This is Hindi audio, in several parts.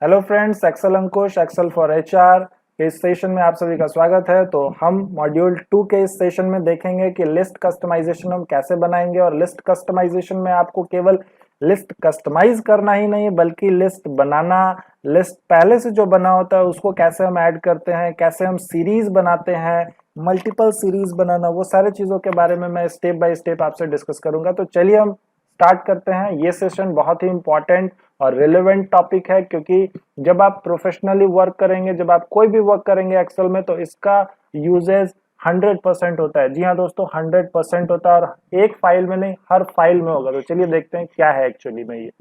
Hello friends, excel Ankush, excel for HR के इस सेशन में आप सभी का स्वागत है। तो हम मॉड्यूल 2 के इस सेशन में देखेंगे कि लिस्ट कस्टमाइजेशन हम कैसे बनाएंगे। और लिस्ट कस्टमाइजेशन में आपको केवल लिस्ट कस्टमाइज करना ही नहीं बल्कि लिस्ट बनाना, लिस्ट पहले से जो बना होता है उसको कैसे हम ऐड करते हैं, कैसे हम सीरीज बनाते हैं, मल्टीपल सीरीज बनाना, वो सारे चीजों के बारे में मैं स्टेप बाय स्टेप आपसे डिस्कस करूंगा। तो चलिए हम स्टार्ट करते हैं। ये सेशन बहुत ही इंपॉर्टेंट और रिलेवेंट टॉपिक है, क्योंकि जब आप प्रोफेशनली वर्क करेंगे, जब आप कोई भी वर्क करेंगे एक्सेल में, तो इसका यूजेज 100% होता है। जी हाँ दोस्तों, 100% होता है, और एक फाइल में नहीं, हर फाइल में होगा। तो चलिए देखते हैं क्या है एक्चुअली में ये।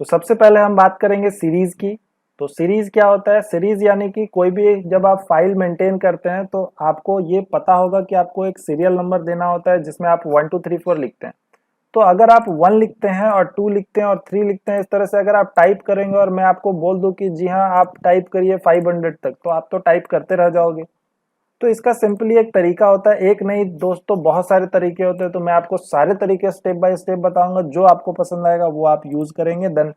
तो सबसे पहले हम बात करेंगे सीरीज की। तो सीरीज क्या होता है? सीरीज यानी कि कोई भी जब आप फाइल मेंटेन करते हैं तो आपको ये पता होगा कि आपको एक सीरियल नंबर देना होता है जिसमें आप 1 2 3 4 लिखते हैं। तो अगर आप 1 लिखते हैं और 2 लिखते हैं और 3 लिखते हैं, इस तरह से अगर आप टाइप करेंगे और मैं आपको बोल दूं कि जी हाँ आप टाइप करिए 500 तक, तो आप तो टाइप करते रह जाओगे। तो इसका सिंपली एक तरीका होता है, एक नहीं दोस्तों बहुत सारे तरीके होते हैं। तो मैं आपको सारे तरीके स्टेप बाय स्टेप बताऊंगा, जो आपको पसंद आएगा वो आप यूज करेंगे। देन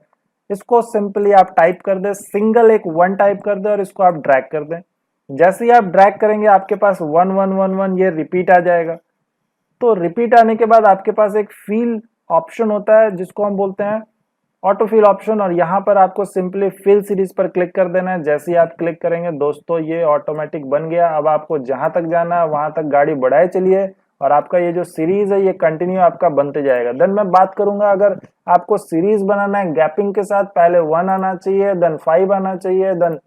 इसको सिंपली आप टाइप कर दें, सिंगल एक 1 टाइप कर दें और इसको आप ड्रैग कर दें। जैसे ही आप ड्रैग करेंगे आपके पास 1 1 1 1 ये रिपीट आ जाएगा। तो रिपीट आने के बाद आपके पास एक फिल ऑप्शन होता है जिसको हम बोलते हैं ऑटो फिल ऑप्शन, और यहाँ पर आपको सिंपली फिल सीरीज पर क्लिक कर देना है। जैसे ही आप क्लिक करेंगे दोस्तों ये ऑटोमेटिक बन गया। अब आपको जहां तक जाना है वहां तक गाड़ी बढ़ाए चलिए, और आपका ये जो सीरीज है ये कंटिन्यू आपका बनते जाएगा। देन मैं बात करूंगा, अगर आपको सीरीज बनाना है गैपिंग के साथ, पहले 1 आना चाहिए, देन 5 आना चाहिए, देन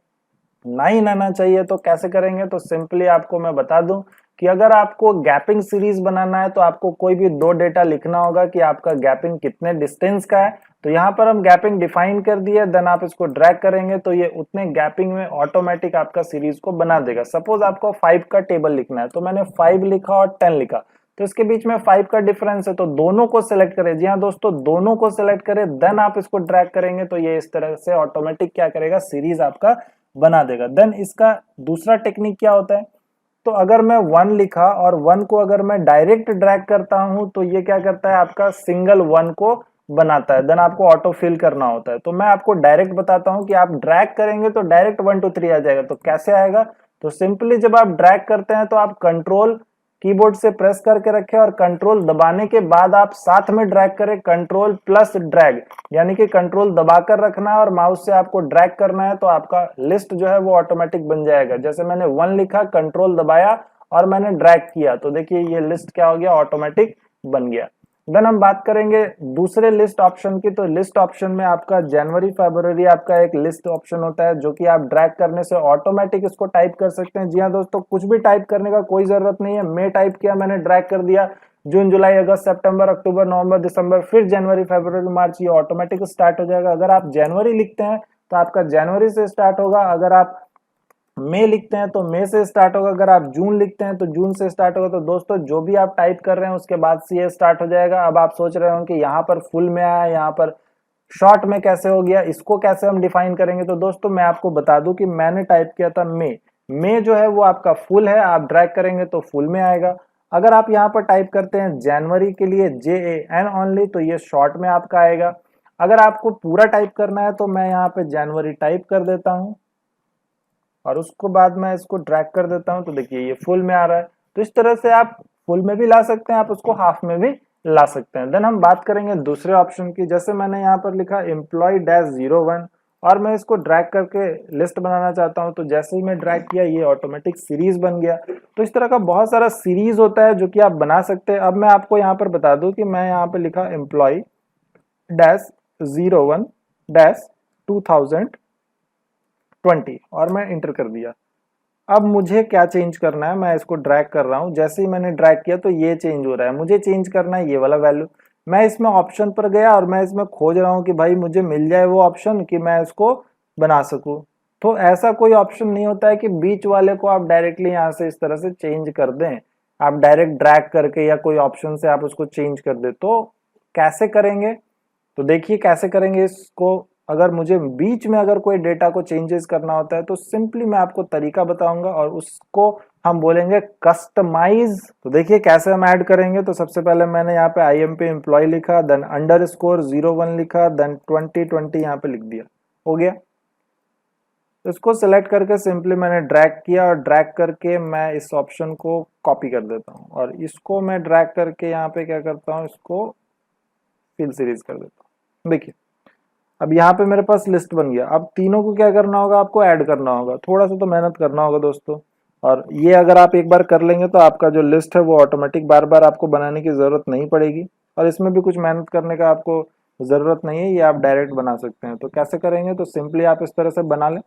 9 आना चाहिए। तो कैसे करेंगे? तो सिंपली आपको मैं बता दूं कि अगर आपको गैपिंग सीरीज बनाना है तो आपको कोई भी दो डेटा लिखना होगा कि आपका गैपिंग कितने डिस्टेंस का है। तो यहाँ पर हम गैपिंग डिफाइन कर दिए, देन आप इसको ड्रैग करेंगे तो ये उतने गैपिंग में ऑटोमेटिक आपका सीरीज को बना देगा। सपोज आपको 5 का टेबल लिखना है, तो मैंने 5 लिखा और 10 लिखा, तो इसके बीच में 5 का डिफरेंस है, तो दोनों को सिलेक्ट करें। जी हाँ दोस्तों, दोनों को सिलेक्ट करें, देन आप इसको ड्रैग करेंगे तो ये इस तरह से ऑटोमेटिक क्या करेगा, सीरीज आपका बना देगा। देन इसका दूसरा टेक्निक क्या होता है? तो अगर मैं 1 लिखा और 1 को अगर मैं डायरेक्ट ड्रैग करता हूं तो ये क्या करता है, आपका सिंगल 1 को बनाता है। देन आपको ऑटो फिल करना होता है। तो मैं आपको डायरेक्ट बताता हूं कि आप ड्रैग करेंगे तो डायरेक्ट 1 2 3 आ जाएगा। तो कैसे आएगा? तो सिंपली जब आप ड्रैग करते हैं तो आप कंट्रोल कीबोर्ड से प्रेस करके रखें और कंट्रोल दबाने के बाद आप साथ में ड्रैग करें, कंट्रोल प्लस ड्रैग, यानी कि कंट्रोल दबाकर रखना है और माउस से आपको ड्रैग करना है, तो आपका लिस्ट जो है वो ऑटोमेटिक बन जाएगा। जैसे मैंने 1 लिखा, कंट्रोल दबाया और मैंने ड्रैग किया, तो देखिए ये लिस्ट क्या हो गया, ऑटोमेटिक बन गया। देन हम बात करेंगे दूसरे लिस्ट ऑप्शन की। तो लिस्ट ऑप्शन में आपका जनवरी फरवरी आपका एक लिस्ट ऑप्शन होता है, जो कि आप ड्रैग करने से ऑटोमेटिक इसको टाइप कर सकते हैं। जी हाँ दोस्तों, कुछ भी टाइप करने का कोई जरूरत नहीं है। मैं टाइप किया, मैंने ड्रैग कर दिया, जून जुलाई अगस्त सितंबर अक्टूबर नवंबर दिसंबर, फिर जनवरी फरवरी मार्च, ये ऑटोमेटिक स्टार्ट हो जाएगा। अगर आप जनवरी लिखते हैं तो आपका जनवरी से स्टार्ट होगा, अगर आप मई लिखते हैं तो मई से स्टार्ट होगा, अगर आप जून लिखते हैं तो जून से स्टार्ट होगा। तो दोस्तों जो भी आप टाइप कर रहे हैं उसके बाद से ये स्टार्ट हो जाएगा। अब आप सोच रहे हो कि यहाँ पर फुल में आया, यहाँ पर शॉर्ट में कैसे हो गया, इसको कैसे हम डिफाइन करेंगे? तो दोस्तों मैं आपको बता दूं कि मैंने टाइप किया था मई, मई जो है वो आपका फुल है, आप ड्रैग करेंगे तो फुल में आएगा। अगर आप यहाँ पर टाइप करते हैं जनवरी के लिए JAN ओनली, तो ये शॉर्ट में आपका आएगा। अगर आपको पूरा टाइप करना है तो मैं यहाँ पे जनवरी टाइप कर देता हूँ और उसको बाद मैं इसको ड्रैग कर देता हूं, तो देखिए ये फुल में आ रहा है। तो इस तरह से आप फुल में भी ला सकते हैं, आप उसको हाफ में भी ला सकते हैं। देन हम बात करेंगे दूसरे ऑप्शन की। जैसे मैंने यहाँ पर लिखा employee-01 और मैं इसको ड्रैग करके लिस्ट बनाना चाहता हूं, तो जैसे ही मैं ड्रैग किया ये ऑटोमेटिक सीरीज बन गया। तो इस तरह का बहुत सारा सीरीज होता है जो कि आप बना सकते हैं। अब मैं आपको यहाँ पर बता दूं कि मैं यहाँ पे लिखा employee-01-2020 और मैं इंटर कर दिया। अब मुझे क्या चेंज करना है, मैं इसको ड्रैग कर रहा हूं, जैसे ही मैंने ड्रैग किया तो ये चेंज हो रहा है। मुझे चेंज करना है ये वाला वैल्यू। मैं इसमें ऑप्शन पर गया और मैं इसमें खोज रहा हूं कि भाई मुझे मिल जाए वो ऑप्शन कि मैं इसको बना सकूं। तो ऐसा कोई ऑप्शन नहीं होता है कि बीच वाले को आप डायरेक्टली यहां से इस तरह से चेंज कर दें, आप डायरेक्ट ड्रैग करके या कोई ऑप्शन से आप उसको चेंज कर दे। तो कैसे करेंगे? तो देखिए कैसे करेंगे इसको। अगर मुझे बीच में अगर कोई डेटा को चेंजेस करना होता है तो सिंपली मैं आपको तरीका बताऊंगा और उसको हम बोलेंगे कस्टमाइज। तो देखिए कैसे हम ऐड करेंगे। तो सबसे पहले मैंने यहाँ पे IMP एम्प्लॉय लिखा, देन अंडरस्कोर 01 लिखा, देन 2020 यहाँ पे लिख दिया, हो गया। इसको सिलेक्ट करके सिंपली मैंने ड्रैग किया और ड्रैग करके मैं इस ऑप्शन को कॉपी कर देता हूँ और इसको मैं ड्रैग करके यहाँ पे क्या करता हूँ, इसको फिल सीरीज कर देता हूँ। देखिए अब यहाँ पे मेरे पास लिस्ट बन गया। अब तीनों को क्या करना होगा, आपको ऐड करना होगा। थोड़ा सा तो मेहनत करना होगा दोस्तों, और ये अगर आप एक बार कर लेंगे तो आपका जो लिस्ट है वो ऑटोमेटिक बार बार आपको बनाने की जरूरत नहीं पड़ेगी और इसमें भी कुछ मेहनत करने का आपको जरूरत नहीं है, ये आप डायरेक्ट बना सकते हैं। तो कैसे करेंगे, तो सिंपली आप इस तरह से बना लें,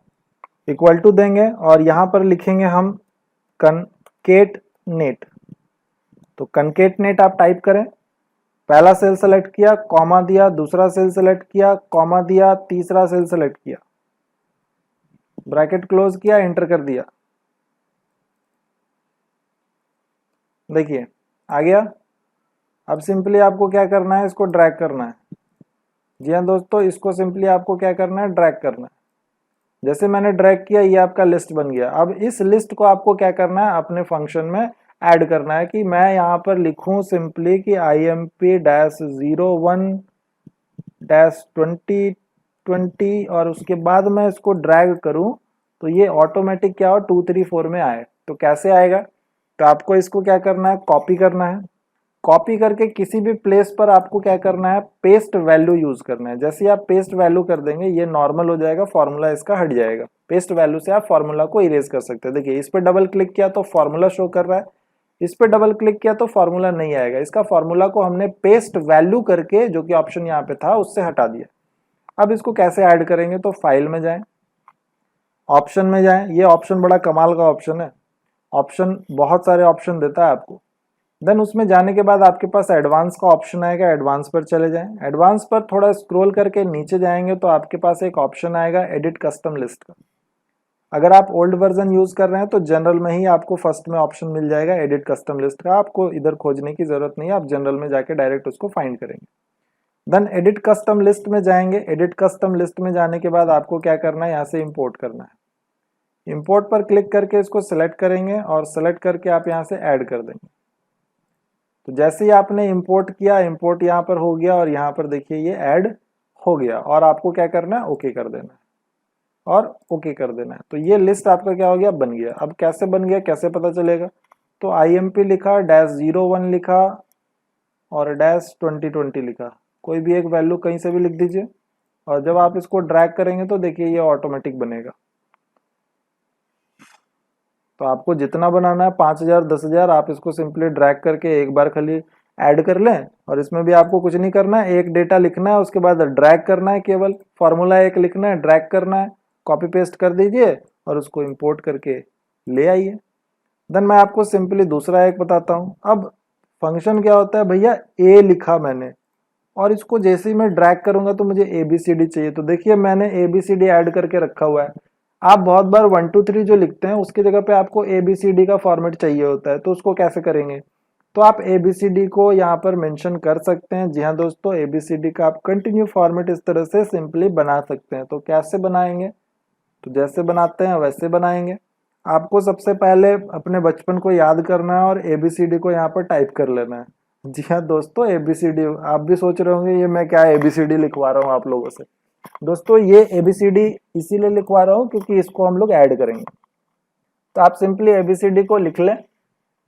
इक्वल टू देंगे और यहाँ पर लिखेंगे हम कनकेटनेट। तो कनकेटनेट आप टाइप करें, पहला सेल सेलेक्ट किया, कॉमा दिया, दूसरा सेल सेलेक्ट किया, कॉमा दिया, तीसरा सेल सेलेक्ट किया, ब्रैकेट क्लोज किया, एंटर कर दिया। देखिए आ गया। अब सिंपली आपको क्या करना है, इसको ड्रैग करना है। जी हाँ दोस्तों, इसको सिंपली आपको क्या करना है, ड्रैग करना है। जैसे मैंने ड्रैग किया, ये आपका लिस्ट बन गया। अब इस लिस्ट को आपको क्या करना है, अपने फंक्शन में ऐड करना है कि मैं यहाँ पर लिखूं सिंपली कि IMP-01-2020 और उसके बाद मैं इसको ड्रैग करूं तो ये ऑटोमेटिक क्या हो, 234 में आए। तो कैसे आएगा, तो आपको इसको क्या करना है, कॉपी करना है। कॉपी करके किसी भी प्लेस पर आपको क्या करना है, पेस्ट वैल्यू यूज करना है। जैसे ही आप पेस्ट वैल्यू कर देंगे ये नॉर्मल हो जाएगा, फॉर्मूला इसका हट जाएगा। पेस्ट वैल्यू से आप फॉर्मूला को इरेज कर सकते हैं। देखिए इस पर डबल क्लिक किया तो फॉर्मूला शो कर रहा है, इस पर डबल क्लिक किया तो फॉर्मूला नहीं आएगा। इसका फॉर्मूला को हमने पेस्ट वैल्यू करके, जो कि ऑप्शन यहाँ पे था, उससे हटा दिया। अब इसको कैसे ऐड करेंगे, तो फाइल में जाएं, ऑप्शन में जाएं। ये ऑप्शन बड़ा कमाल का ऑप्शन है, ऑप्शन बहुत सारे ऑप्शन देता है आपको। देन उसमें जाने के बाद आपके पास एडवांस का ऑप्शन आएगा, एडवांस पर चले जाएं। एडवांस पर थोड़ा स्क्रॉल करके नीचे जाएंगे तो आपके पास एक ऑप्शन आएगा एडिट कस्टम लिस्ट का। अगर आप ओल्ड वर्जन यूज कर रहे हैं तो जनरल में ही आपको फर्स्ट में ऑप्शन मिल जाएगा एडिट कस्टम लिस्ट का, आपको इधर खोजने की जरूरत नहीं है, आप जनरल में जाके डायरेक्ट उसको फाइंड करेंगे। देन एडिट कस्टम लिस्ट में जाएंगे। एडिट कस्टम लिस्ट में जाने के बाद आपको क्या करना है, यहाँ से इंपोर्ट करना है। इंपोर्ट पर क्लिक करके इसको सिलेक्ट करेंगे और सिलेक्ट करके आप यहाँ से ऐड कर देंगे। तो जैसे ही आपने इंपोर्ट किया, इंपोर्ट यहाँ पर हो गया और यहाँ पर देखिए ये ऐड हो गया और आपको क्या करना है, ओके कर देना है और ओके कर देना है। तो ये लिस्ट आपका क्या हो गया, बन गया। अब कैसे बन गया, कैसे पता चलेगा, तो IMP लिखा, -01 लिखा और -2020 लिखा, कोई भी एक वैल्यू कहीं से भी लिख दीजिए और जब आप इसको ड्रैग करेंगे तो देखिए ये ऑटोमेटिक बनेगा। तो आपको जितना बनाना है 5000 10,000, आप इसको सिंपली ड्रैग करके एक बार खाली ऐड कर लें और इसमें भी आपको कुछ नहीं करना है, एक डेटा लिखना है, उसके बाद ड्रैग करना है, केवल फॉर्मूला एक लिखना है, ड्रैग करना है, कॉपी पेस्ट कर दीजिए और उसको इंपोर्ट करके ले आइए। देन मैं आपको सिंपली दूसरा एक बताता हूँ। अब फंक्शन क्या होता है भैया, ए लिखा मैंने और इसको जैसे ही मैं ड्रैग करूंगा तो मुझे ABCD चाहिए। तो देखिए मैंने ABCD ऐड करके रखा हुआ है। आप बहुत बार 1 2 3 जो लिखते हैं उसकी जगह पे आपको ABCD का फॉर्मेट चाहिए होता है, तो उसको कैसे करेंगे, तो आप ABCD को यहाँ पर मेंशन कर सकते हैं। जी हाँ दोस्तों, ABCD का आप कंटिन्यू फॉर्मेट इस तरह से सिंपली बना सकते हैं। तो कैसे बनाएंगे, तो जैसे बनाते हैं वैसे बनाएंगे। आपको सबसे पहले अपने बचपन को याद करना है और ABCD को यहाँ पर टाइप कर लेना है। जी हाँ दोस्तों, ABCD, आप भी सोच रहे होंगे ये मैं क्या ABCD लिखवा रहा हूँ आप लोगों से। दोस्तों ये ABCD इसीलिए लिखवा रहा हूँ क्योंकि इसको हम लोग ऐड करेंगे। तो आप सिंपली ABCD को लिख लें।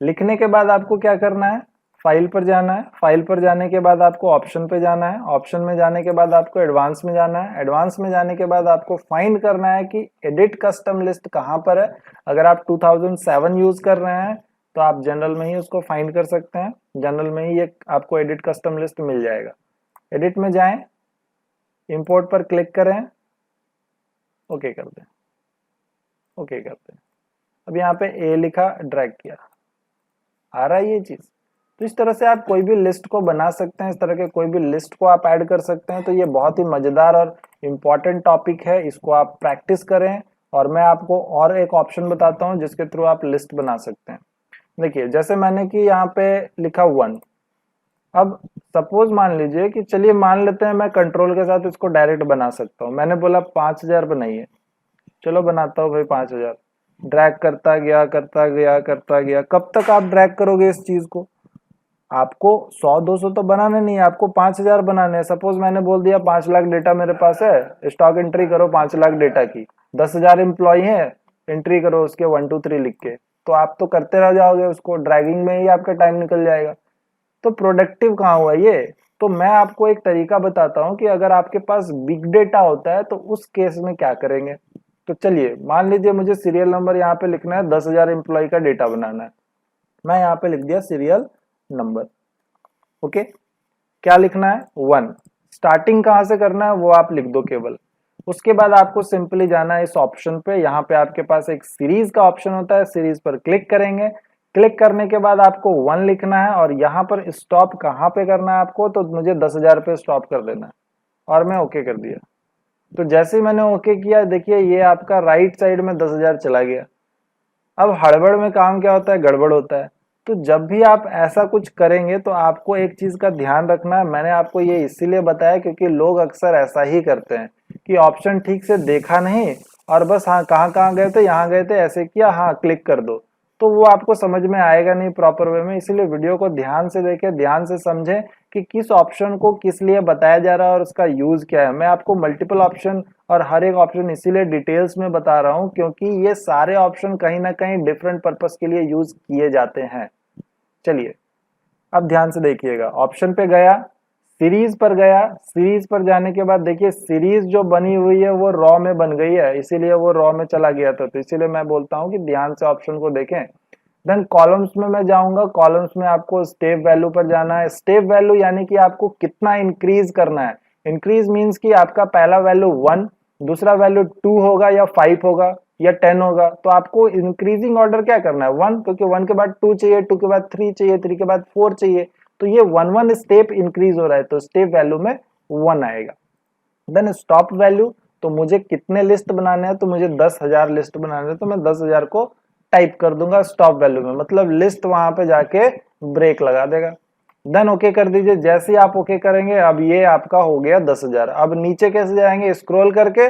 लिखने के बाद आपको क्या करना है, फाइल पर जाना है। फाइल पर जाने के बाद आपको ऑप्शन पे जाना है। ऑप्शन में जाने के बाद आपको एडवांस में जाना है। एडवांस में जाने के बाद आपको फाइंड करना है कि एडिट कस्टम लिस्ट कहाँ पर है। अगर आप 2007 यूज कर रहे हैं तो आप जनरल में ही उसको फाइंड कर सकते हैं। जनरल में ही ये आपको एडिट कस्टम लिस्ट मिल जाएगा। एडिट में जाएं, इंपोर्ट पर क्लिक करें, ओके कर दें, ओके कर दें। अब यहाँ पे ए लिखा, ड्रैग किया, आ रहा है ये चीज। तो इस तरह से आप कोई भी लिस्ट को बना सकते हैं, इस तरह के कोई भी लिस्ट को आप ऐड कर सकते हैं। तो ये बहुत ही मजेदार और इम्पोर्टेंट टॉपिक है, इसको आप प्रैक्टिस करें। और मैं आपको और एक ऑप्शन बताता हूँ जिसके थ्रू आप लिस्ट बना सकते हैं। देखिए जैसे मैंने कि यहाँ पे लिखा 1, अब सपोज मान लीजिए कि चलिए मान लेते हैं मैं कंट्रोल के साथ इसको डायरेक्ट बना सकता हूँ। मैंने बोला 5000 बनाइए, चलो बनाता हूँ भाई 5000। ड्रैग करता गया करता गया करता गया, कब तक आप ड्रैग करोगे इस चीज को? आपको 100-200 तो बनाने नहीं है, आपको 5000 बनाने हैं। सपोज मैंने बोल दिया 5 लाख डेटा मेरे पास है, स्टॉक एंट्री करो 5 लाख डेटा की, 10,000 एम्प्लॉय है, एंट्री करो उसके 1 2 3 लिख के। तो आप तो करते रह जाओगे, उसको ड्रैगिंग में ही आपका टाइम निकल जाएगा। तो प्रोडक्टिव कहाँ हुआ ये? तो मैं आपको एक तरीका बताता हूँ कि अगर आपके पास बिग डेटा होता है तो उस केस में क्या करेंगे। तो चलिए मान लीजिए मुझे सीरियल नंबर यहाँ पे लिखना है, 10,000 एम्प्लॉय का डेटा बनाना है। मैं यहाँ पे लिख दिया सीरियल नंबर। ओके, क्या लिखना है? 1। स्टार्टिंग कहाँ से करना है वो आप लिख दो केवल। उसके बाद आपको सिंपली जाना है इस ऑप्शन पे, यहाँ पे आपके पास एक सीरीज का ऑप्शन होता है, सीरीज पर क्लिक करेंगे। क्लिक करने के बाद आपको 1 लिखना है और यहाँ पर स्टॉप कहाँ पे करना है आपको, तो मुझे 10,000 पे स्टॉप कर देना है और मैं ओके कर दिया। तो जैसे ही मैंने ओके किया, देखिए ये आपका राइट साइड में 10,000 चला गया। अब हड़बड़ में काम क्या होता है? गड़बड़ होता है। तो जब भी आप ऐसा कुछ करेंगे तो आपको एक चीज का ध्यान रखना है। मैंने आपको ये इसीलिए बताया क्योंकि लोग अक्सर ऐसा ही करते हैं कि ऑप्शन ठीक से देखा नहीं और बस हाँ कहाँ कहाँ गए थे, यहाँ गए थे, ऐसे किया, हाँ क्लिक कर दो। तो वो आपको समझ में आएगा नहीं प्रॉपर वे में। इसीलिए वीडियो को ध्यान से देखें, ध्यान से समझें कि किस ऑप्शन को किस लिए बताया जा रहा है और उसका यूज क्या है। मैं आपको मल्टीपल ऑप्शन और हर एक ऑप्शन इसीलिए डिटेल्स में बता रहा हूं क्योंकि ये सारे ऑप्शन कहीं ना कहीं डिफरेंट पर्पस के लिए यूज किए जाते हैं। चलिए अब ध्यान से देखिएगा, ऑप्शन पे गया, सीरीज पर गया। सीरीज पर जाने के बाद देखिए सीरीज जो बनी हुई है वो रॉ में बन गई है, इसीलिए वो रॉ में चला गया था। तो इसीलिए मैं बोलता हूँ कि ध्यान से ऑप्शन को देखें। देन कॉलम्स में मैं जाऊंगा, कॉलम्स में आपको स्टेप वैल्यू पर जाना है। स्टेप वैल्यू यानी कि आपको कितना इंक्रीज करना है। इंक्रीज मीन्स कि आपका पहला वैल्यू 1, दूसरा वैल्यू 2 होगा या 5 होगा या 10 होगा। तो आपको इंक्रीजिंग ऑर्डर क्या करना है? 1, क्योंकि 1 के बाद 2 चाहिए, 2 के बाद 3 चाहिए, 3 के बाद 4 चाहिए। तो ये 1 स्टेप इंक्रीज हो रहा है, तो स्टेप वैल्यू में 1 आएगा। देन स्टॉप वैल्यू, तो मुझे कितने लिस्ट बनाने हैं? तो मुझे 10,000 लिस्ट बनाने हैं, तो मैं 10,000 को टाइप कर दूंगा स्टॉप वैल्यू में, मतलब लिस्ट वहां पे जाके ब्रेक लगा देगा। देन ओके कर दीजिए। जैसे ही आप ओके करेंगे अब ये आपका हो गया 10,000। अब नीचे कैसे जाएंगे? स्क्रॉल करके?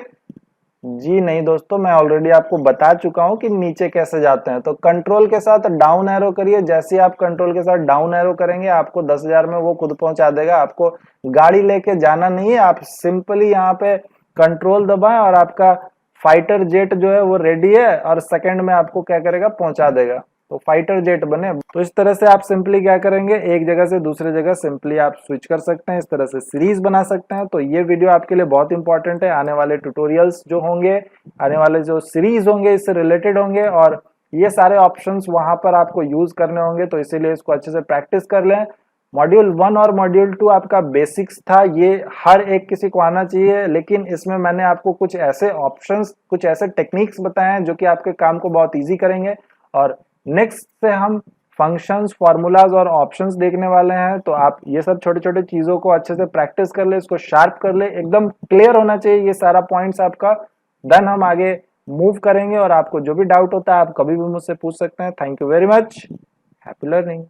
जी नहीं दोस्तों, मैं ऑलरेडी आपको बता चुका हूं कि नीचे कैसे जाते हैं। तो कंट्रोल के साथ डाउन एरो करिए। जैसे ही आप कंट्रोल के साथ डाउन एरो करेंगे आपको 10,000 में वो खुद पहुंचा देगा। आपको गाड़ी लेके जाना नहीं है, आप सिंपली यहाँ पे कंट्रोल दबाएं और आपका फाइटर जेट जो है वो रेडी है और सेकंड में आपको क्या करेगा? पहुंचा देगा। तो फाइटर जेट बने। तो इस तरह से आप सिंपली क्या करेंगे, एक जगह से दूसरे जगह सिंपली आप स्विच कर सकते हैं, इस तरह से सीरीज बना सकते हैं। तो ये वीडियो आपके लिए बहुत इंपॉर्टेंट है। आने वाले ट्यूटोरियल्स जो होंगे, आने वाले जो सीरीज होंगे इससे रिलेटेड होंगे और ये सारे ऑप्शंस वहां पर आपको यूज करने होंगे। तो इसीलिए इसको अच्छे से प्रैक्टिस कर लें। मॉड्यूल 1 और मॉड्यूल 2 आपका बेसिक्स था, ये हर एक किसी को आना चाहिए, लेकिन इसमें मैंने आपको कुछ ऐसे ऑप्शंस, कुछ ऐसे टेक्निक्स बताए हैं जो कि आपके काम को बहुत इजी करेंगे। और नेक्स्ट से हम फंक्शंस, फॉर्मूलाज और ऑप्शंस देखने वाले हैं। तो आप ये सब छोटे छोटे चीजों को अच्छे से प्रैक्टिस कर ले, इसको शार्प कर ले, एकदम क्लियर होना चाहिए ये सारा पॉइंट्स आपका। देन हम आगे मूव करेंगे और आपको जो भी डाउट होता है आप कभी भी मुझसे पूछ सकते हैं। Thank you very much, happy learning.